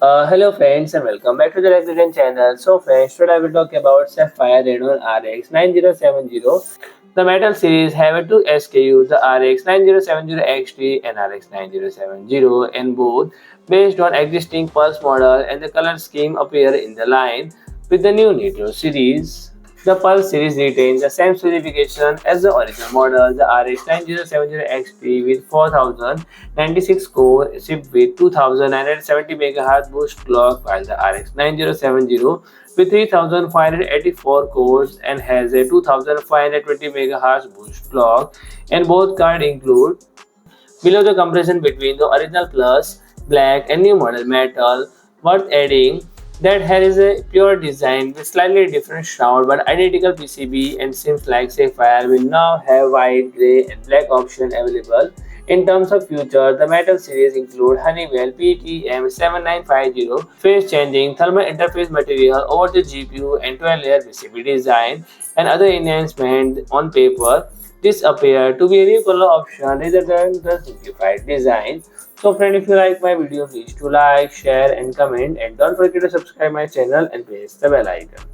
Hello friends and welcome back to the Radeon channel. So friends, today I will talk about SAPPHIRE Radeon RX 9070. The metal series have two SKUs, the RX 9070 XT and RX 9070, and both based on existing Pulse model, and the color scheme appear in the line with the new NITRO series. The Pulse series retains the same specification as the original model, the RX 9070 XT with 4096 core, shipped with 2970 MHz boost clock, while the RX 9070 with 3584 cores and has a 2520 MHz boost clock, and both cards include below the comparison between the original plus black and new model metal. Worth adding that here is a pure design with slightly different shroud but identical PCB, and seems like Sapphire will now have white, grey and black option available. In terms of features, the metal series include Honeywell PTM7950 phase changing thermal interface material over the GPU and 12-layer PCB design, and other enhancements. On paper this appear to be a new color option rather than the simplified design. So friend, if you like my video, please do like, share and comment, and don't forget to subscribe my channel and press the bell icon.